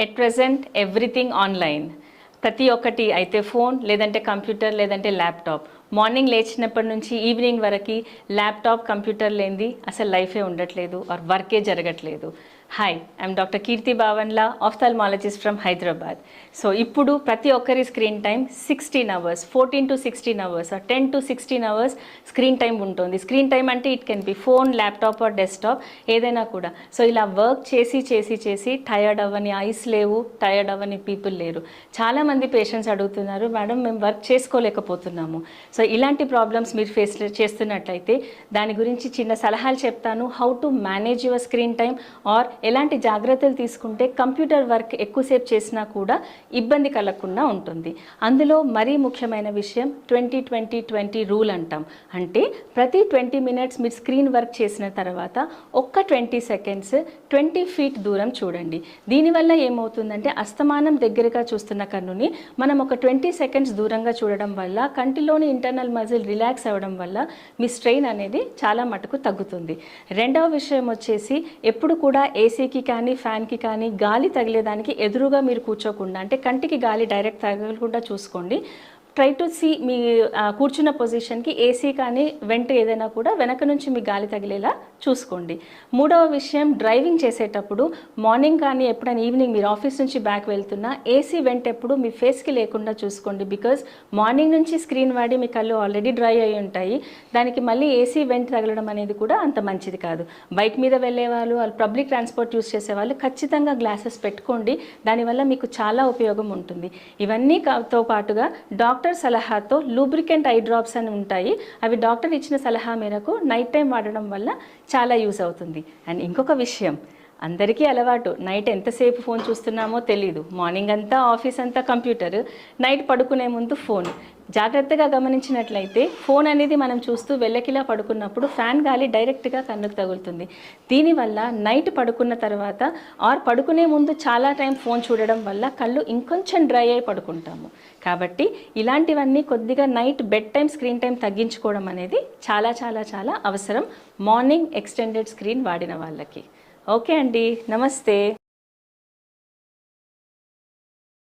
At present everything online. ప్రతి ఒక్కటి అయితే ఫోన్, లేదంటే కంప్యూటర్, లేదంటే ల్యాప్టాప్. మార్నింగ్ లేచినప్పటి నుంచి ఈవినింగ్ వరకు ల్యాప్టాప్, కంప్యూటర్ లేనిది అసలు లైఫే ఉండట్లేదు ఆర్ వర్కే జరగట్లేదు. Hi, I'm doctor Keerthi Bhavanla, ophthalmologist from Hyderabad. So ఇప్పుడు ప్రతి ఒక్కరి screen time 16 hours, 14 to 16 hours or 10 to 16 hours screen time ఉంటుంది. స్క్రీన్ టైం అంటే it can be phone, laptop or desktop, ఏదైనా కూడా. సో ఇలా వర్క్ చేసి చేసి చేసి టయర్డ్ అవ్వని ఐస్ లేవు, టయర్డ్ అవ్వని పీపుల్ లేరు. చాలామంది పేషెంట్స్ అడుగుతున్నారు, మేడం మేము వర్క్ చేసుకోలేకపోతున్నాము. సో ఇలాంటి ప్రాబ్లమ్స్ మీరు ఫేస్ చేస్తున్నట్లయితే దాని గురించి చిన్న సలహాలు చెప్తాను. How to manage your screen time or ఎలాంటి జాగ్రత్తలు తీసుకుంటే కంప్యూటర్ వర్క్ ఎక్కువసేపు చేసినా కూడా ఇబ్బంది కలగకుండా ఉంటుంది. అందులో మరీ ముఖ్యమైన విషయం 20-20-20 రూల్ అంటాం. అంటే ప్రతి 20 మినిట్స్ మీరు స్క్రీన్ వర్క్ చేసిన తర్వాత ఒక్క 20 సెకండ్స్ 20 ఫీట్ దూరం చూడండి. దీనివల్ల ఏమవుతుందంటే అస్తమానం దగ్గరగా చూస్తున్న కన్నుని మనం ఒక 20 సెకండ్స్ దూరంగా చూడడం వల్ల కంటిలోని ఇంటర్నల్ మజిల్ రిలాక్స్ అవ్వడం వల్ల మీ స్ట్రెయిన్ అనేది చాలా మటుకు తగ్గుతుంది. రెండవ విషయం వచ్చేసి ఎప్పుడు కూడా ఏసీకి కానీ ఫ్యాన్కి కానీ గాలి తగిలేదానికి ఎదురుగా మీరు కూర్చోకుండా, అంటే కంటికి గాలి డైరెక్ట్ తగలకుండా చూసుకోండి. ట్రై టు సీ మీ కూర్చున్న పొజిషన్కి ఏసీ కానీ వెంట ఏదైనా కూడా వెనక నుంచి మీ గాలి తగిలేలా చూసుకోండి. మూడవ విషయం, డ్రైవింగ్ చేసేటప్పుడు మార్నింగ్ కానీ ఎప్పుడైనా ఈవినింగ్ మీరు ఆఫీస్ నుంచి బ్యాక్ వెళ్తున్నా ఏసీ వెంట ఎప్పుడు మీ ఫేస్కి లేకుండా చూసుకోండి. బికాజ్ మార్నింగ్ నుంచి స్క్రీన్ వాడి మీ కళ్ళు ఆల్రెడీ డ్రై అయి ఉంటాయి. దానికి మళ్ళీ ఏసీ వెంట తగలడం అనేది కూడా అంత మంచిది కాదు. బైక్ మీద వెళ్ళే వాళ్ళు, పబ్లిక్ ట్రాన్స్పోర్ట్ యూస్ చేసేవాళ్ళు ఖచ్చితంగా గ్లాసెస్ పెట్టుకోండి. దానివల్ల మీకు చాలా ఉపయోగం ఉంటుంది. ఇవన్నీతో పాటుగా డాక్టర్ సలహాతో లూబ్రికెంట్ ఐ డ్రాప్స్ అని ఉంటాయి. అవి డాక్టర్ ఇచ్చిన సలహా మేరకు నైట్ టైం వాడడం వల్ల చాలా యూజ్ అవుతుంది. అండ్ ఇంకొక విషయం, అందరికీ అలవాటు నైట్ ఎంతసేపు ఫోన్ చూస్తున్నామో తెలీదు. మార్నింగ్ అంతా ఆఫీస్ అంతా కంప్యూటర్, నైట్ పడుకునే ముందు ఫోన్. జాగ్రత్తగా గమనించినట్లయితే ఫోన్ అనేది మనం చూస్తూ వెళ్ళకిలా పడుకున్నప్పుడు ఫ్యాన్ గాలి డైరెక్ట్గా కన్నుకు తగులుతుంది. దీనివల్ల నైట్ పడుకున్న తర్వాత ఆర్ పడుకునే ముందు చాలా టైం ఫోన్ చూడడం వల్ల కళ్ళు ఇంకొంచెం డ్రై అయి పడుకుంటాము. కాబట్టి ఇలాంటివన్నీ కొద్దిగా night bed time screen time తగ్గించుకోవడం అనేది చాలా చాలా చాలా అవసరం మార్నింగ్ ఎక్స్టెండెడ్ స్క్రీన్ వాడిన వాళ్ళకి. ఓకే అండి, నమస్తే.